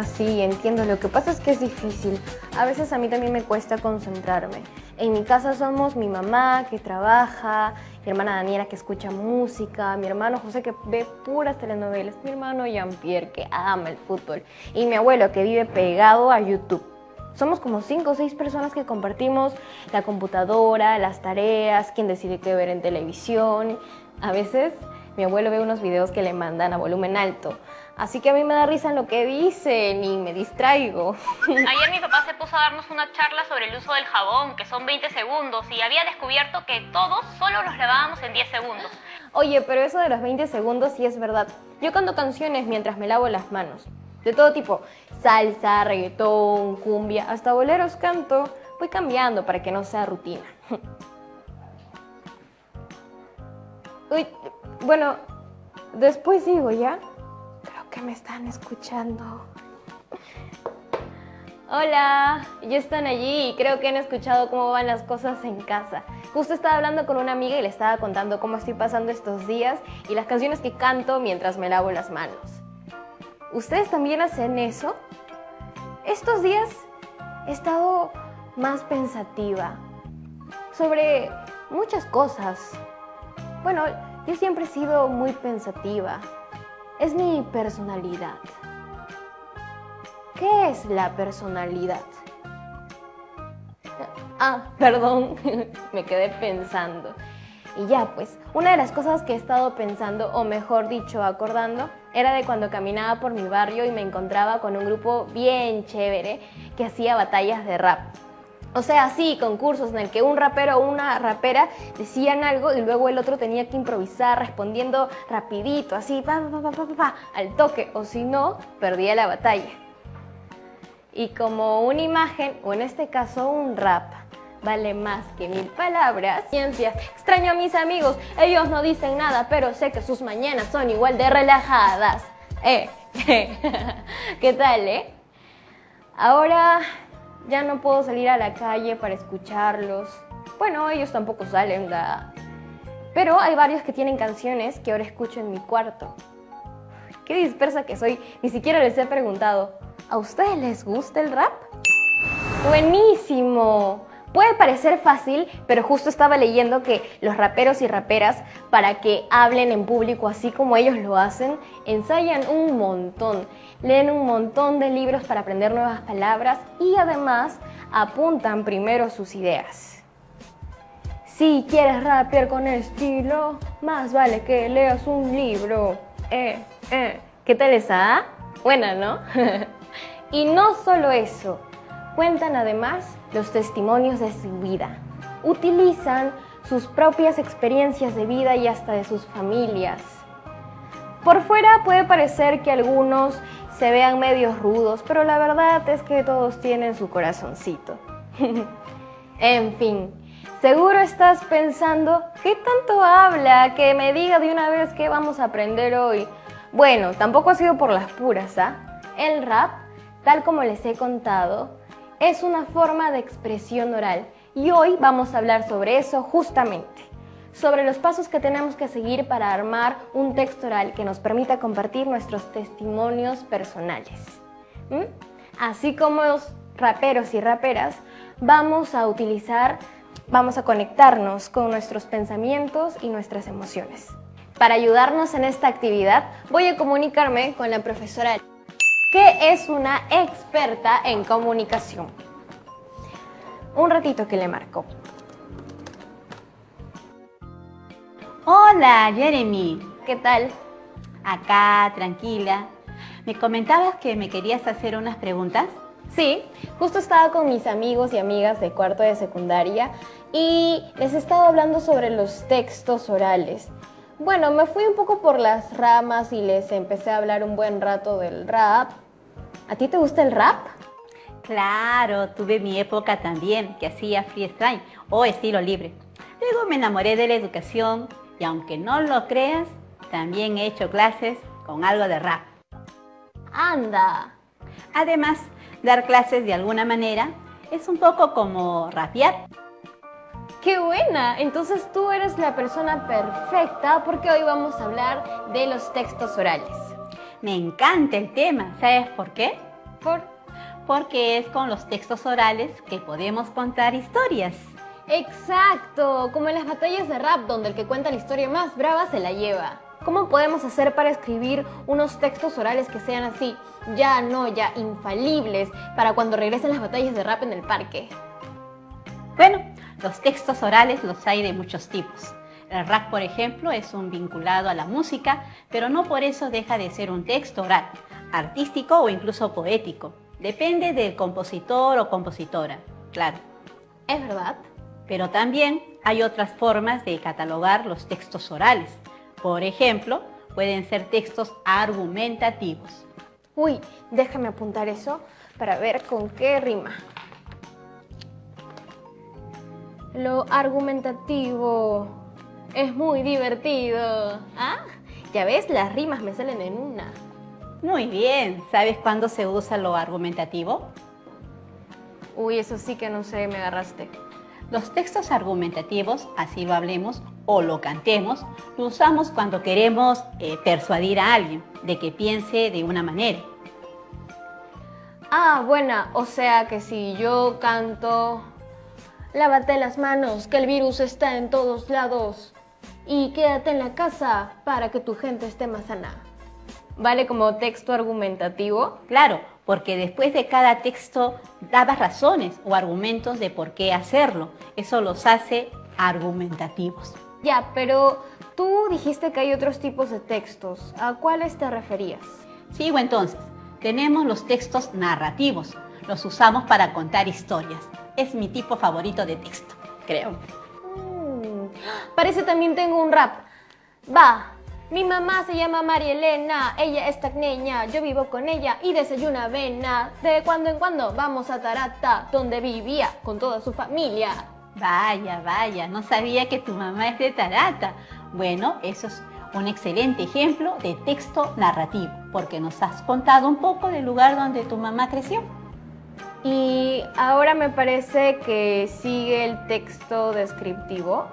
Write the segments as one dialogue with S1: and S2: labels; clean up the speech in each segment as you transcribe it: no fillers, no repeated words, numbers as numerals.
S1: Sí, entiendo. Lo que pasa es que es difícil. A veces a mí también me cuesta concentrarme. En mi casa somos mi mamá que trabaja, mi hermana Daniela que escucha música, mi hermano José que ve puras telenovelas, mi hermano Jean-Pierre que ama el fútbol y mi abuelo que vive pegado a YouTube. Somos como 5 o 6 personas que compartimos la computadora, las tareas, quién decide qué ver en televisión. A veces mi abuelo ve unos videos que le mandan a volumen alto. Así que a mí me da risa en lo que dicen y me distraigo.
S2: Ayer mi papá se puso a darnos una charla sobre el uso del jabón, que son 20 segundos, y había descubierto que todos solo los lavábamos en 10 segundos.
S1: Oye, pero eso de los 20 segundos sí es verdad. Yo canto canciones mientras me lavo las manos. De todo tipo. Salsa, reggaetón, cumbia, hasta boleros canto. Voy cambiando para que no sea rutina. Uy, bueno, después digo, ¿ya? Creo que me están escuchando. Hola, ya están allí y creo que han escuchado cómo van las cosas en casa. Justo estaba hablando con una amiga y le estaba contando cómo estoy pasando estos días y las canciones que canto mientras me lavo las manos. ¿Ustedes también hacen eso? Estos días he estado más pensativa sobre muchas cosas. Bueno, yo siempre he sido muy pensativa. Es mi personalidad. ¿Qué es la personalidad? Perdón, me quedé pensando. Y ya, pues, una de las cosas que he estado pensando, o mejor dicho, acordando, era de cuando caminaba por mi barrio y me encontraba con un grupo bien chévere que hacía batallas de rap. O sea, sí, concursos en el que un rapero o una rapera decían algo y luego el otro tenía que improvisar respondiendo rapidito, así, al toque, o si no, perdía la batalla. Y como una imagen, o en este caso un rap, vale más que 1000 palabras. Ciencias, extraño a mis amigos, ellos no dicen nada, pero sé que sus mañanas son igual de relajadas. ¿Qué tal, Ahora ya no puedo salir a la calle para escucharlos. Bueno, ellos tampoco salen, ¿da? Pero hay varios que tienen canciones que ahora escucho en mi cuarto. Qué dispersa que soy, ni siquiera les he preguntado. ¿A ustedes les gusta el rap? ¡Buenísimo! Puede parecer fácil, pero justo estaba leyendo que los raperos y raperas, para que hablen en público así como ellos lo hacen, ensayan un montón, leen un montón de libros para aprender nuevas palabras y además apuntan primero sus ideas. Si quieres rapear con estilo, más vale que leas un libro. ¿Qué tal esa? Buena, ¿no? Y no solo eso. Cuentan además los testimonios de su vida. Utilizan sus propias experiencias de vida y hasta de sus familias. Por fuera puede parecer que algunos se vean medios rudos, pero la verdad es que todos tienen su corazoncito. En fin, seguro estás pensando, ¿qué tanto habla? Que me diga de una vez qué vamos a aprender hoy. Bueno, tampoco ha sido por las puras, ¿ah? El rap, tal como les he contado, es una forma de expresión oral y hoy vamos a hablar sobre eso justamente, sobre los pasos que tenemos que seguir para armar un texto oral que nos permita compartir nuestros testimonios personales. Así como los raperos y raperas, vamos a conectarnos con nuestros pensamientos y nuestras emociones. Para ayudarnos en esta actividad, voy a comunicarme con la profesora, que es una experta en comunicación. Un ratito que le marco.
S3: Hola, Jeremy.
S1: ¿Qué tal?
S3: Acá, tranquila. ¿Me comentabas que me querías hacer unas preguntas?
S1: Sí, justo estaba con mis amigos y amigas de cuarto de secundaria y les estaba hablando sobre los textos orales. Bueno, me fui un poco por las ramas y les empecé a hablar un buen rato del rap. ¿A ti te gusta el rap?
S3: Claro, tuve mi época también, que hacía freestyle o estilo libre. Luego me enamoré de la educación y aunque no lo creas, también he hecho clases con algo de rap.
S1: ¡Anda!
S3: Además, dar clases de alguna manera es un poco como rapear.
S1: ¡Qué buena! Entonces tú eres la persona perfecta porque hoy vamos a hablar de los textos orales.
S3: Me encanta el tema, ¿sabes por qué?
S1: ¿Por?
S3: Porque es con los textos orales que podemos contar historias.
S1: Exacto, como en las batallas de rap donde el que cuenta la historia más brava se la lleva. ¿Cómo podemos hacer para escribir unos textos orales que sean así, ya infalibles, para cuando regresen las batallas de rap en el parque?
S3: Bueno, los textos orales los hay de muchos tipos. El rap, por ejemplo, es un vinculado a la música, pero no por eso deja de ser un texto oral, artístico o incluso poético. Depende del compositor o compositora, claro.
S1: ¿Es verdad?
S3: Pero también hay otras formas de catalogar los textos orales. Por ejemplo, pueden ser textos argumentativos.
S1: Uy, déjame apuntar eso para ver con qué rima. Lo argumentativo es muy divertido. ¿Ah? Ya ves, las rimas me salen en una.
S3: Muy bien, ¿sabes cuándo se usa lo argumentativo?
S1: Uy, eso sí que no sé, me agarraste.
S3: Los textos argumentativos, así lo hablemos o lo cantemos, lo usamos cuando queremos persuadir a alguien de que piense de una manera.
S1: Ah, buena, o sea que si yo canto, lávate las manos, que el virus está en todos lados y quédate en la casa para que tu gente esté más sana. ¿Vale como texto argumentativo?
S3: Claro, porque después de cada texto dabas razones o argumentos de por qué hacerlo. Eso los hace argumentativos.
S1: Ya, pero tú dijiste que hay otros tipos de textos. ¿A cuáles te referías?
S3: Sigo entonces. Tenemos los textos narrativos. Los usamos para contar historias. Es mi tipo favorito de texto, creo.
S1: Parece también tengo un rap. Va. Mi mamá se llama María Elena, ella es tacneña, yo vivo con ella y desayuna avena. De cuando en cuando vamos a Tarata, donde vivía con toda su familia.
S3: Vaya, no sabía que tu mamá es de Tarata. Bueno, eso es un excelente ejemplo de texto narrativo, porque nos has contado un poco del lugar donde tu mamá creció.
S1: Y ahora me parece que sigue el texto descriptivo.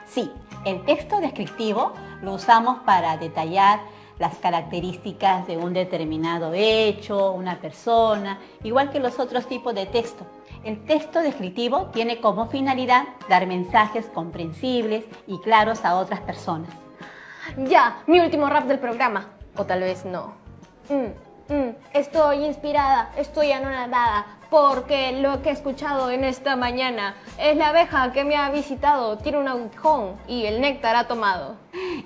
S3: Sí, el texto descriptivo lo usamos para detallar las características de un determinado hecho, una persona, igual que los otros tipos de texto. El texto descriptivo tiene como finalidad dar mensajes comprensibles y claros a otras personas.
S1: Ya, mi último rap del programa. O tal vez no. Estoy inspirada, estoy anonadada, porque lo que he escuchado en esta mañana es la abeja que me ha visitado, tiene un aguijón y el néctar ha tomado.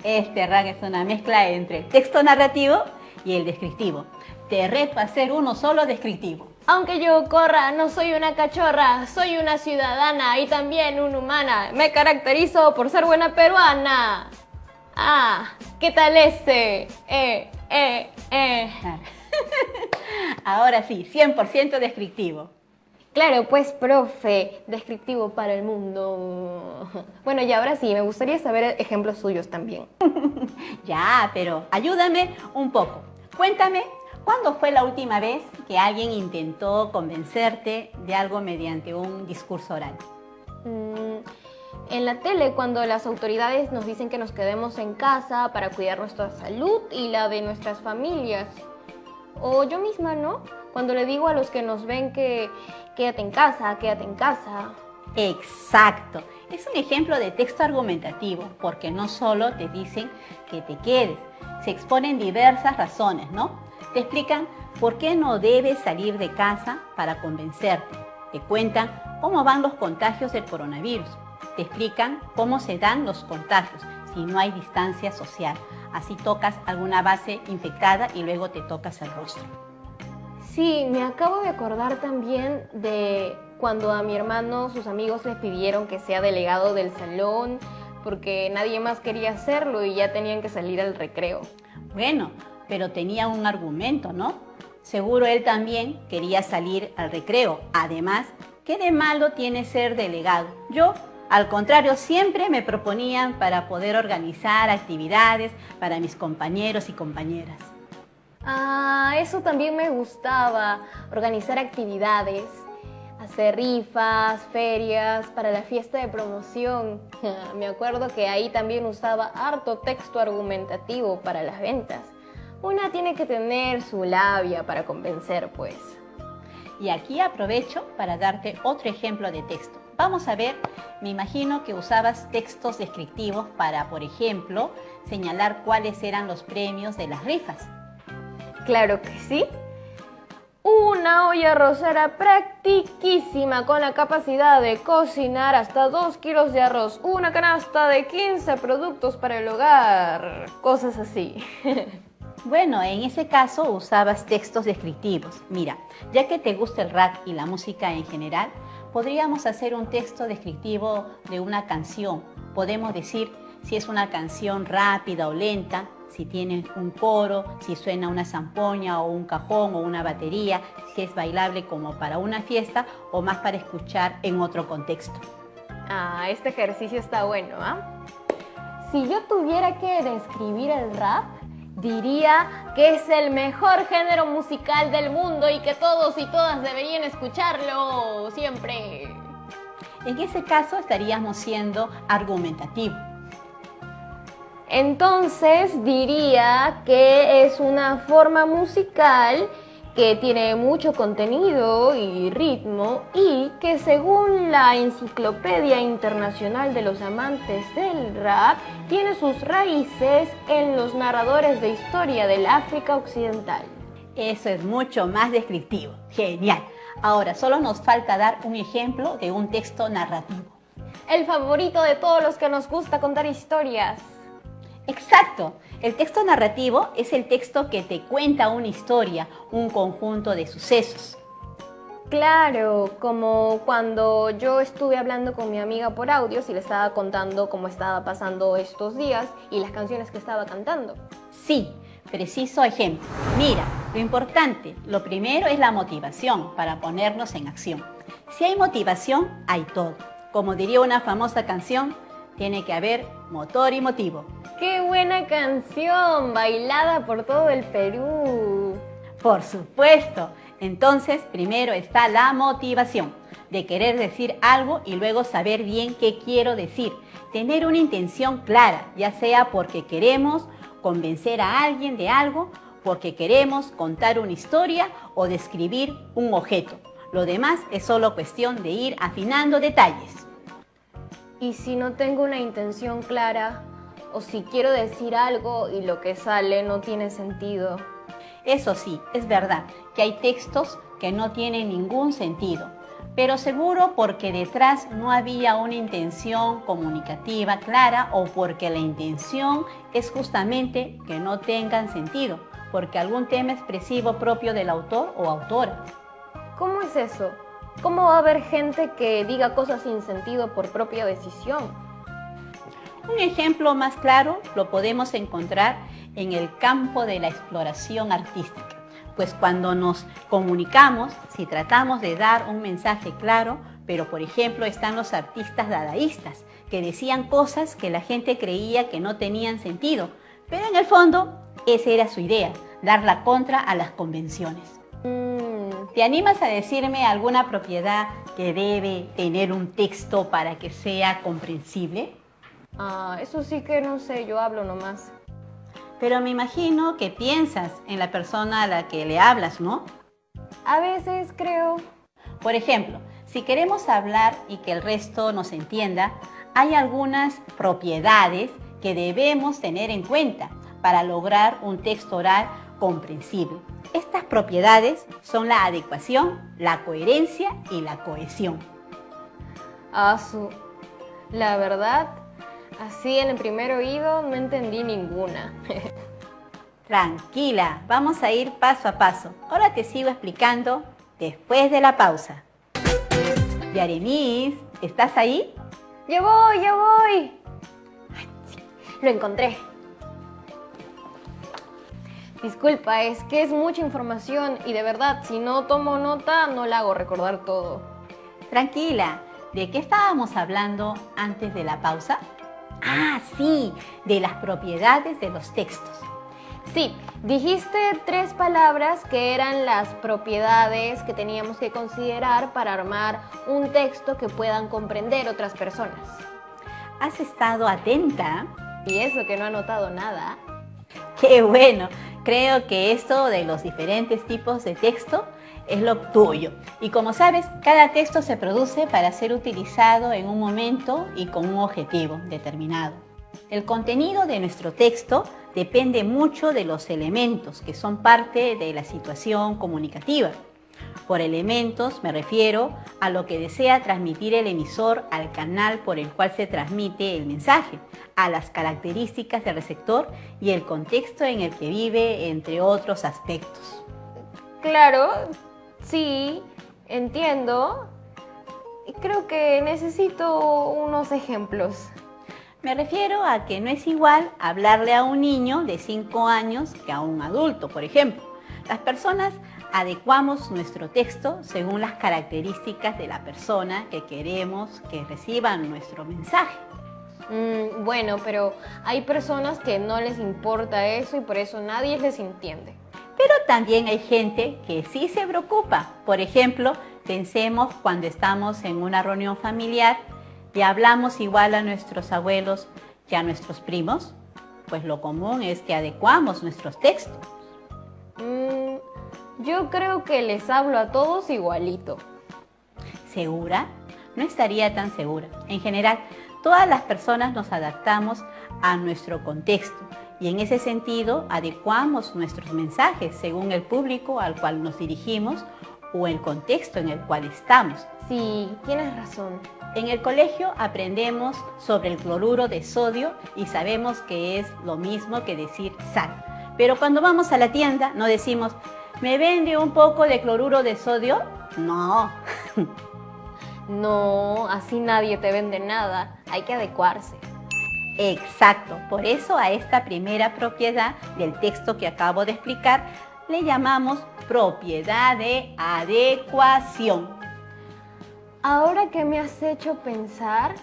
S3: Este rap es una mezcla entre el texto narrativo y el descriptivo. Te reto a hacer uno solo descriptivo.
S1: Aunque yo corra, no soy una cachorra, soy una ciudadana y también una humana. Me caracterizo por ser buena peruana. Ah, ¿qué tal este?
S3: Claro. Ahora sí, 100% descriptivo.
S1: Claro, pues, profe, descriptivo para el mundo. Bueno, y ahora sí, me gustaría saber ejemplos suyos también.
S3: Ya, pero ayúdame un poco. Cuéntame, ¿cuándo fue la última vez que alguien intentó convencerte de algo mediante un discurso oral?
S1: En la tele, cuando las autoridades nos dicen que nos quedemos en casa para cuidar nuestra salud y la de nuestras familias. O yo misma, ¿no? Cuando le digo a los que nos ven que quédate en casa, quédate en casa.
S3: Exacto. Es un ejemplo de texto argumentativo, porque no solo te dicen que te quedes, se exponen diversas razones, ¿no? Te explican por qué no debes salir de casa para convencerte. Te cuentan cómo van los contagios del coronavirus. Te explican cómo se dan los contagios si no hay distancia social. Así tocas alguna base infectada y luego te tocas el rostro.
S1: Sí, me acabo de acordar también de cuando a mi hermano sus amigos les pidieron que sea delegado del salón porque nadie más quería hacerlo y ya tenían que salir al recreo.
S3: Bueno, pero tenía un argumento, ¿no? Seguro él también quería salir al recreo. Además, ¿qué de malo tiene ser delegado? Yo, al contrario, siempre me proponían para poder organizar actividades para mis compañeros y compañeras.
S1: Ah, eso también me gustaba, organizar actividades, hacer rifas, ferias para la fiesta de promoción. Me acuerdo que ahí también usaba harto texto argumentativo para las ventas, Una tiene que tener su labia para convencer, pues.
S3: Y aquí aprovecho para darte otro ejemplo de texto. Vamos a ver, me imagino que usabas textos descriptivos para, por ejemplo, señalar cuáles eran los premios de las rifas.
S1: Claro que sí. Una olla arrocera practiquísima con la capacidad de cocinar hasta 2 kilos de arroz, una canasta de 15 productos para el hogar, cosas así.
S3: Bueno, en ese caso usabas textos descriptivos. Mira, ya que te gusta el rap y la música en general, podríamos hacer un texto descriptivo de una canción. Podemos decir si es una canción rápida o lenta, si tiene un coro, si suena una zampoña o un cajón o una batería, si es bailable como para una fiesta o más para escuchar en otro contexto.
S1: Este ejercicio está bueno, ¿ah? Si yo tuviera que describir el rap, diría que es el mejor género musical del mundo y que todos y todas deberían escucharlo siempre.
S3: En ese caso estaríamos siendo argumentativos.
S1: Entonces diría que es una forma musical que tiene mucho contenido y ritmo y que según la Enciclopedia Internacional de los Amantes del Rap tiene sus raíces en los narradores de historia del África Occidental.
S3: Eso es mucho más descriptivo. Genial. Ahora solo nos falta dar un ejemplo de un texto narrativo.
S1: El favorito de todos los que nos gusta contar historias.
S3: Exacto. El texto narrativo es el texto que te cuenta una historia, un conjunto de sucesos.
S1: Claro, como cuando yo estuve hablando con mi amiga por audios y le estaba contando cómo estaba pasando estos días y las canciones que estaba cantando.
S3: Sí, preciso ejemplo. Mira, lo importante, lo primero es la motivación para ponernos en acción. Si hay motivación, hay todo. Como diría una famosa canción, tiene que haber motor y motivo.
S1: ¡Qué buena canción! Bailada por todo el Perú.
S3: Por supuesto. Entonces, primero está la motivación de querer decir algo y luego saber bien qué quiero decir. Tener una intención clara, ya sea porque queremos convencer a alguien de algo, porque queremos contar una historia o describir un objeto. Lo demás es solo cuestión de ir afinando detalles.
S1: ¿Y si no tengo una intención clara? ¿O si quiero decir algo y lo que sale no tiene sentido?
S3: Eso sí, es verdad que hay textos que no tienen ningún sentido, pero seguro porque detrás no había una intención comunicativa clara o porque la intención es justamente que no tengan sentido, porque algún tema expresivo propio del autor o autora.
S1: ¿Cómo es eso? ¿Cómo va a haber gente que diga cosas sin sentido por propia decisión?
S3: Un ejemplo más claro lo podemos encontrar en el campo de la exploración artística, pues cuando nos comunicamos, si tratamos de dar un mensaje claro, pero por ejemplo están los artistas dadaístas que decían cosas que la gente creía que no tenían sentido, pero en el fondo esa era su idea, dar la contra a las convenciones. ¿Te animas a decirme alguna propiedad que debe tener un texto para que sea comprensible?
S1: Eso sí que no sé, yo hablo nomás.
S3: Pero me imagino que piensas en la persona a la que le hablas, ¿no?
S1: A veces creo.
S3: Por ejemplo, si queremos hablar y que el resto nos entienda, hay algunas propiedades que debemos tener en cuenta para lograr un texto oral comprensible. Estas propiedades son la adecuación, la coherencia y la cohesión.
S1: La verdad, así en el primer oído no entendí ninguna.
S3: Tranquila, vamos a ir paso a paso. Ahora te sigo explicando después de la pausa. Yaremis, ¿estás ahí?
S1: ¡Ya voy, ya voy! Lo encontré. Disculpa, es que es mucha información y de verdad, si no tomo nota, no la hago recordar todo.
S3: Tranquila, ¿de qué estábamos hablando antes de la pausa? Sí, de las propiedades de los textos.
S1: Sí, dijiste 3 palabras que eran las propiedades que teníamos que considerar para armar un texto que puedan comprender otras personas.
S3: ¿Has estado atenta?
S1: Y eso que no he anotado nada.
S3: ¡Qué bueno! creo que esto de los diferentes tipos de texto es lo tuyo. Y como sabes, cada texto se produce para ser utilizado en un momento y con un objetivo determinado. El contenido de nuestro texto depende mucho de los elementos que son parte de la situación comunicativa. Por elementos me refiero a lo que desea transmitir el emisor al canal por el cual se transmite el mensaje, a las características del receptor y el contexto en el que vive, entre otros aspectos.
S1: Claro, sí, entiendo. Creo que necesito unos ejemplos.
S3: Me refiero a que no es igual hablarle a un niño de 5 años que a un adulto, por ejemplo. Las personas adecuamos nuestro texto según las características de la persona que queremos que reciba nuestro mensaje.
S1: Bueno, pero hay personas que no les importa eso y por eso nadie les entiende.
S3: Pero también hay gente que sí se preocupa. Por ejemplo, pensemos cuando estamos en una reunión familiar y hablamos igual a nuestros abuelos que a nuestros primos, pues lo común es que adecuamos nuestros textos.
S1: Yo creo que les hablo a todos igualito.
S3: ¿Segura? No estaría tan segura. En general, todas las personas nos adaptamos a nuestro contexto y en ese sentido adecuamos nuestros mensajes según el público al cual nos dirigimos o el contexto en el cual estamos.
S1: Sí, tienes razón.
S3: En el colegio aprendemos sobre el cloruro de sodio y sabemos que es lo mismo que decir sal. Pero cuando vamos a la tienda no decimos, ¿me vende un poco de cloruro de sodio? No.
S1: No, así nadie te vende nada. Hay que adecuarse.
S3: Exacto. Por eso a esta primera propiedad del texto que acabo de explicar le llamamos propiedad de adecuación.
S1: Ahora que me has hecho pensar,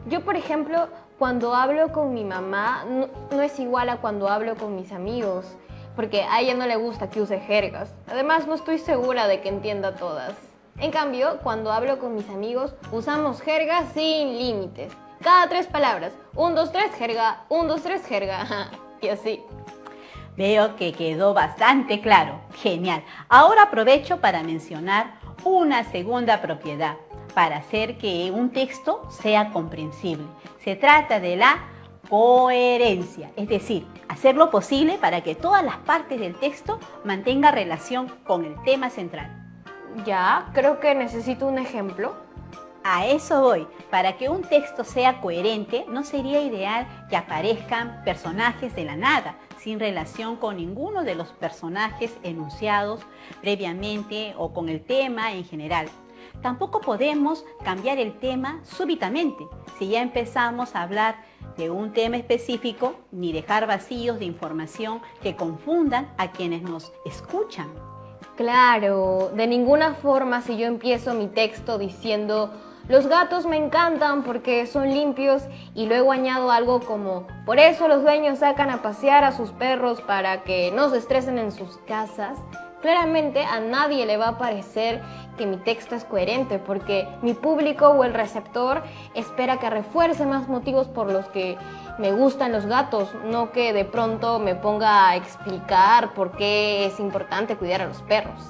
S1: yo por ejemplo, cuando hablo con mi mamá, no es igual a cuando hablo con mis amigos, porque a ella no le gusta que use jergas. Además, no estoy segura de que entienda todas. En cambio, cuando hablo con mis amigos, usamos jergas sin límites. Cada 3 palabras. 1, 2, 3, jerga. 1, 2, 3, jerga. Y así.
S3: Veo que quedó bastante claro. Genial. Ahora aprovecho para mencionar una segunda propiedad para hacer que un texto sea comprensible. Se trata de la coherencia, es decir, hacer lo posible para que todas las partes del texto mantengan relación con el tema central.
S1: Ya, creo que necesito un ejemplo.
S3: A eso voy. Para que un texto sea coherente, no sería ideal que aparezcan personajes de la nada, sin relación con ninguno de los personajes enunciados previamente o con el tema en general. Tampoco podemos cambiar el tema súbitamente, si ya empezamos a hablar de un tema específico, ni dejar vacíos de información que confundan a quienes nos escuchan.
S1: Claro, de ninguna forma si yo empiezo mi texto diciendo los gatos me encantan porque son limpios y luego añado algo como por eso los dueños sacan a pasear a sus perros para que no se estresen en sus casas. Claramente a nadie le va a parecer que mi texto es coherente porque mi público o el receptor espera que refuerce más motivos por los que me gustan los gatos, no que de pronto me ponga a explicar por qué es importante cuidar a los perros.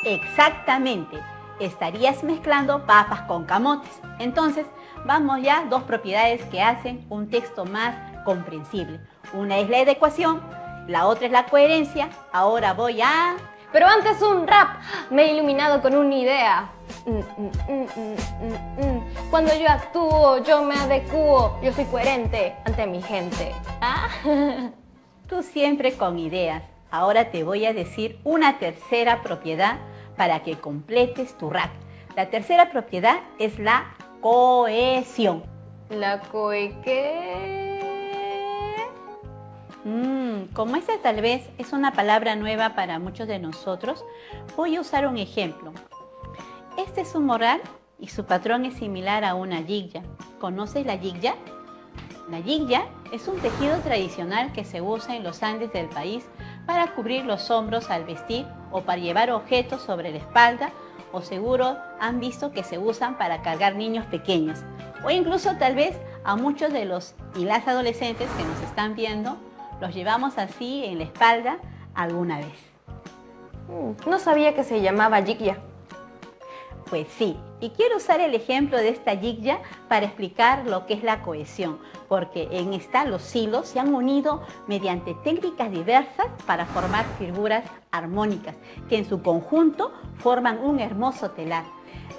S3: Exactamente, estarías mezclando papas con camotes. Entonces, vamos ya 2 propiedades que hacen un texto más comprensible. Una es la adecuación, la otra es la coherencia. Ahora voy a...
S1: Pero antes un rap, me he iluminado con una idea. Cuando yo actúo, yo me adecuo, yo soy coherente ante mi gente. ¿Ah?
S3: Tú siempre con ideas. Ahora te voy a decir una tercera propiedad para que completes tu rap. La tercera propiedad es la cohesión.
S1: ¿La ¿qué?
S3: Como esta tal vez es una palabra nueva para muchos de nosotros, voy a usar un ejemplo. Este es un morral y su patrón es similar a una yigya. ¿Conoces la yigya? La yigya es un tejido tradicional que se usa en los Andes del país para cubrir los hombros al vestir o para llevar objetos sobre la espalda, o seguro han visto que se usan para cargar niños pequeños, o incluso tal vez a muchos de los y las adolescentes que nos están viendo los llevamos así en la espalda alguna vez?
S1: No sabía que se llamaba Yigya.
S3: Pues sí, y quiero usar el ejemplo de esta yigya para explicar lo que es la cohesión, porque en esta los hilos se han unido mediante técnicas diversas para formar figuras armónicas, que en su conjunto forman un hermoso telar.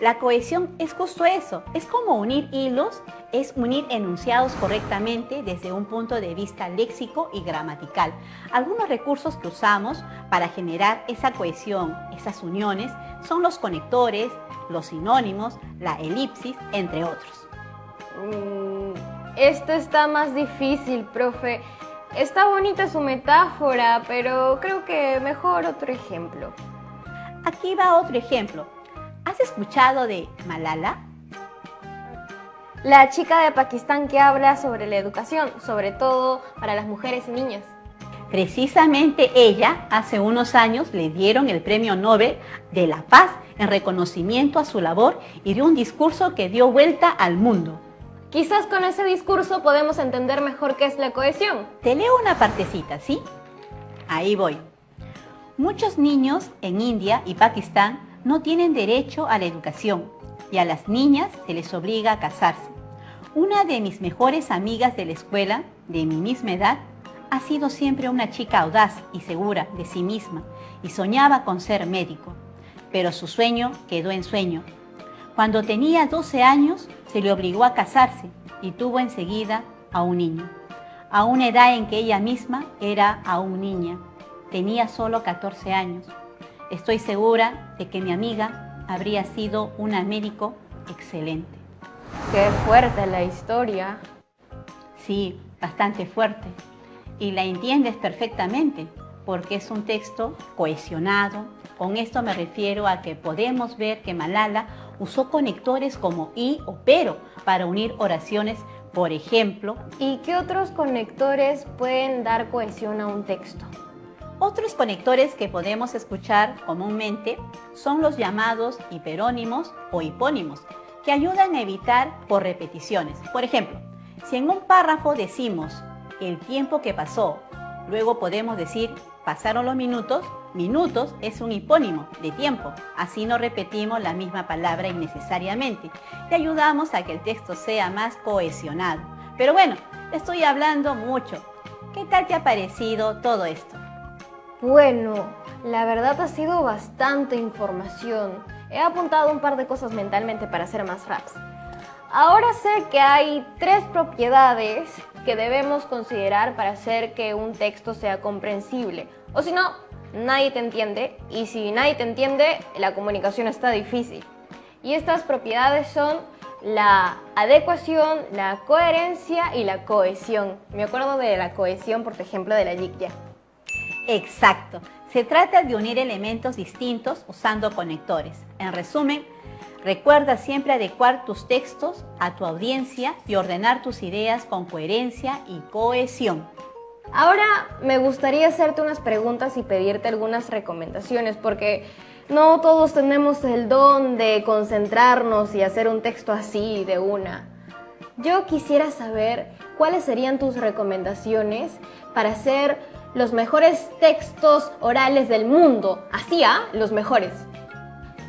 S3: La cohesión es justo eso, es como unir hilos, es unir enunciados correctamente desde un punto de vista léxico y gramatical. Algunos recursos que usamos para generar esa cohesión, esas uniones, son los conectores, los sinónimos, la elipsis, entre otros.
S1: Esto está más difícil, profe. Está bonita su metáfora, pero creo que mejor otro ejemplo.
S3: Aquí va otro ejemplo. ¿Has escuchado de Malala?
S1: La chica de Pakistán que habla sobre la educación, sobre todo para las mujeres y niñas.
S3: Precisamente ella, hace unos años, le dieron el Premio Nobel de la Paz en reconocimiento a su labor y de un discurso que dio vuelta al mundo.
S1: Quizás con ese discurso podemos entender mejor qué es la cohesión.
S3: Te leo una partecita, ¿sí? Ahí voy. Muchos niños en India y Pakistán no tienen derecho a la educación y a las niñas se les obliga a casarse. Una de mis mejores amigas de la escuela, de mi misma edad, ha sido siempre una chica audaz y segura de sí misma y soñaba con ser médico, pero su sueño quedó en sueño. Cuando tenía 12 años se le obligó a casarse y tuvo enseguida a un niño, a una edad en que ella misma era aún niña. Tenía solo 14 años. Estoy segura de que mi amiga habría sido una médico excelente.
S1: Qué fuerte la historia.
S3: Sí, bastante fuerte. Y la entiendes perfectamente, porque es un texto cohesionado. Con esto me refiero a que podemos ver que Malala usó conectores como y o pero para unir oraciones, por ejemplo.
S1: ¿Y qué otros conectores pueden dar cohesión a un texto?
S3: Otros conectores que podemos escuchar comúnmente son los llamados hiperónimos o hipónimos, que ayudan a evitar por repeticiones. Por ejemplo, si en un párrafo decimos el tiempo que pasó, luego podemos decir pasaron los minutos. Minutos es un hipónimo de tiempo, así no repetimos la misma palabra innecesariamente y ayudamos a que el texto sea más cohesionado. Pero bueno, estoy hablando mucho. ¿Qué tal te ha parecido todo esto?
S1: Bueno, la verdad ha sido bastante información. He apuntado un par de cosas mentalmente para hacer más raps. Ahora sé que hay 3 propiedades que debemos considerar para hacer que un texto sea comprensible. O si no, nadie te entiende. Y si nadie te entiende, la comunicación está difícil. Y estas propiedades son la adecuación, la coherencia y la cohesión. Me acuerdo de la cohesión, por ejemplo, de la yigya.
S3: Exacto. Se trata de unir elementos distintos usando conectores. En resumen, recuerda siempre adecuar tus textos a tu audiencia y ordenar tus ideas con coherencia y cohesión.
S1: Ahora me gustaría hacerte unas preguntas y pedirte algunas recomendaciones porque no todos tenemos el don de concentrarnos y hacer un texto así de una. Yo quisiera saber cuáles serían tus recomendaciones para hacer los mejores textos orales del mundo. Así, los mejores.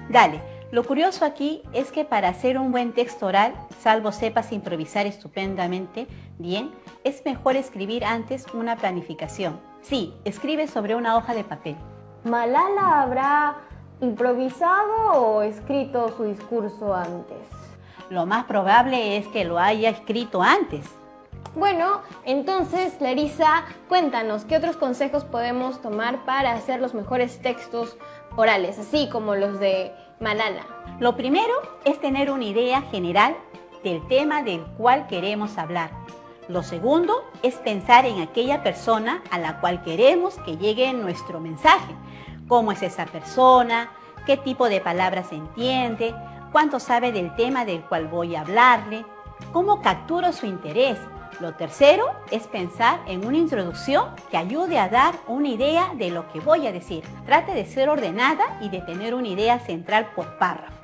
S3: Dale. Lo curioso aquí es que para hacer un buen texto oral, salvo sepas improvisar estupendamente bien, es mejor escribir antes una planificación. Sí, escribe sobre una hoja de papel.
S1: ¿Malala habrá improvisado o escrito su discurso antes?
S3: Lo más probable es que lo haya escrito antes.
S1: Bueno, entonces, Larisa, cuéntanos, ¿qué otros consejos podemos tomar para hacer los mejores textos orales, así como los de Malala?
S3: Lo primero es tener una idea general del tema del cual queremos hablar. Lo segundo es pensar en aquella persona a la cual queremos que llegue nuestro mensaje. ¿Cómo es esa persona? ¿Qué tipo de palabras entiende? ¿Cuánto sabe del tema del cual voy a hablarle? ¿Cómo capturo su interés? Lo tercero es pensar en una introducción que ayude a dar una idea de lo que voy a decir. Trate de ser ordenada y de tener una idea central por párrafo.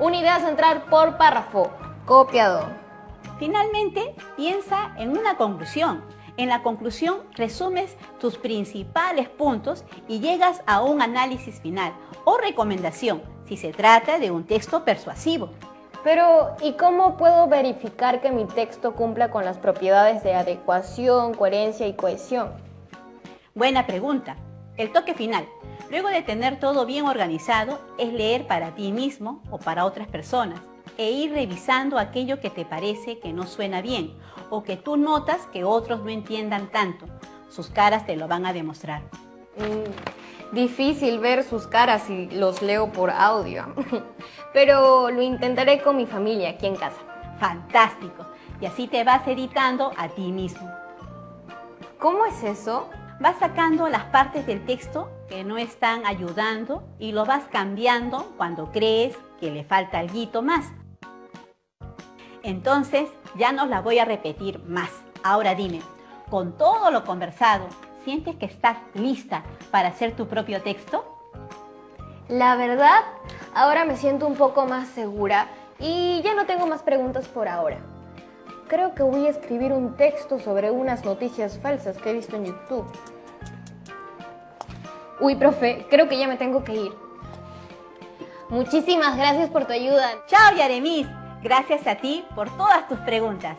S1: Una idea central por párrafo. Copiado.
S3: Finalmente, piensa en una conclusión, En la conclusión, resumes tus principales puntos y llegas a un análisis final o recomendación si se trata de un texto persuasivo.
S1: Pero, ¿y cómo puedo verificar que mi texto cumpla con las propiedades de adecuación, coherencia y cohesión?
S3: Buena pregunta. El toque final, luego de tener todo bien organizado, es leer para ti mismo o para otras personas e ir revisando aquello que te parece que no suena bien o que tú notas que otros no entiendan tanto. Sus caras te lo van a demostrar.
S1: Difícil ver sus caras si los leo por audio, pero lo intentaré con mi familia aquí en casa.
S3: Fantástico. Y así te vas editando a ti mismo.
S1: ¿Cómo es eso?
S3: Vas sacando las partes del texto que no están ayudando y lo vas cambiando cuando crees que le falta algo más. Entonces, ya no la voy a repetir más. Ahora dime, con todo lo conversado, ¿sientes que estás lista para hacer tu propio texto?
S1: La verdad, ahora me siento un poco más segura y ya no tengo más preguntas por ahora. Creo que voy a escribir un texto sobre unas noticias falsas que he visto en YouTube. Uy, profe, creo que ya me tengo que ir. Muchísimas gracias por tu ayuda.
S3: Chao, Yaremis. Gracias a ti por todas tus preguntas.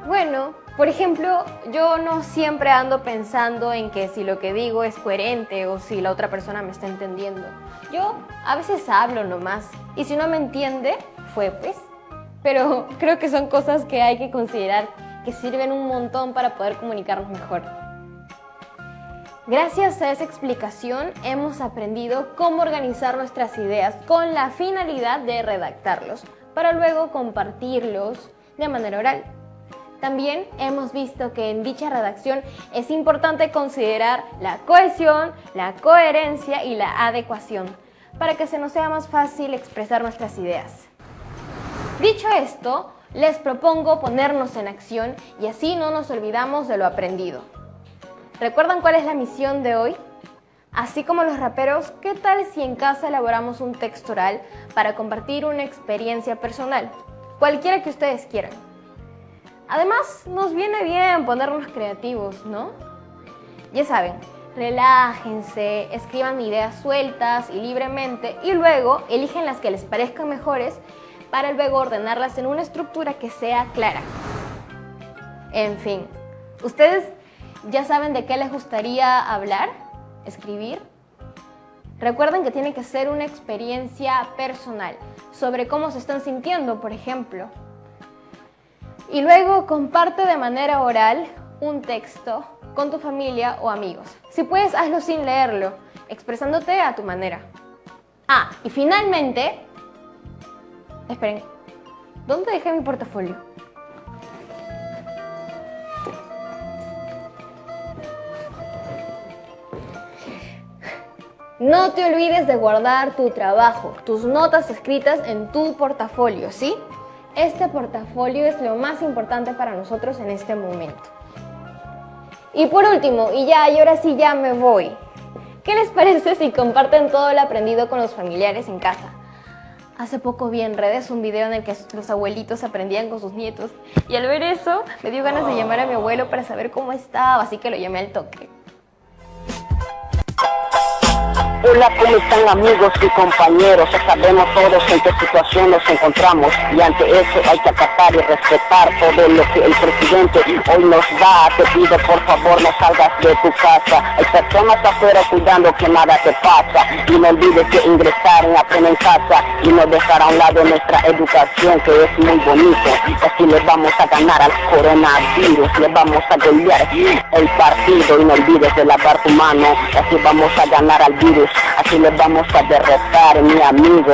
S1: Bueno, por ejemplo, yo no siempre ando pensando en que si lo que digo es coherente o si la otra persona me está entendiendo. Yo a veces hablo nomás y si no me entiende, fue pues. Pero creo que son cosas que hay que considerar que sirven un montón para poder comunicarnos mejor. Gracias a esa explicación hemos aprendido cómo organizar nuestras ideas con la finalidad de redactarlos para luego compartirlos de manera oral. También hemos visto que en dicha redacción es importante considerar la cohesión, la coherencia y la adecuación para que se nos sea más fácil expresar nuestras ideas. Dicho esto, les propongo ponernos en acción y así no nos olvidamos de lo aprendido. ¿Recuerdan cuál es la misión de hoy? Así como los raperos, ¿qué tal si en casa elaboramos un texto oral para compartir una experiencia personal? Cualquiera que ustedes quieran. Además, nos viene bien ponernos creativos, ¿no? Ya saben, relájense, escriban ideas sueltas y libremente y luego eligen las que les parezcan mejores para luego ordenarlas en una estructura que sea clara. En fin, ¿ustedes ya saben de qué les gustaría hablar, escribir? Recuerden que tiene que ser una experiencia personal, sobre cómo se están sintiendo, por ejemplo. Y luego comparte de manera oral un texto con tu familia o amigos. Si puedes, hazlo sin leerlo, expresándote a tu manera. Ah, y finalmente... Esperen, ¿dónde dejé mi portafolio? No te olvides de guardar tu trabajo, tus notas escritas en tu portafolio, ¿sí? Este portafolio es lo más importante para nosotros en este momento. Y por último, y ahora sí ya me voy. ¿Qué les parece si comparten todo lo aprendido con los familiares en casa? Hace poco vi en redes un video en el que los abuelitos aprendían con sus nietos y al ver eso me dio ganas de llamar a mi abuelo para saber cómo estaba, así que lo llamé al toque.
S4: Hola, ¿cómo están amigos y compañeros? Sabemos todos en qué situación nos encontramos y ante eso hay que acatar y respetar todo lo que el presidente hoy nos da. Te pido por favor no salgas de tu casa, hay personas afuera cuidando que nada te pasa y no olvides que ingresar en Aprende en Casa y no dejar a un lado nuestra educación que es muy bonito. Así le vamos a ganar al coronavirus, le vamos a golear el partido y no olvides de lavar tu mano, así vamos a ganar al virus. Así les vamos a derrotar, mi amigo.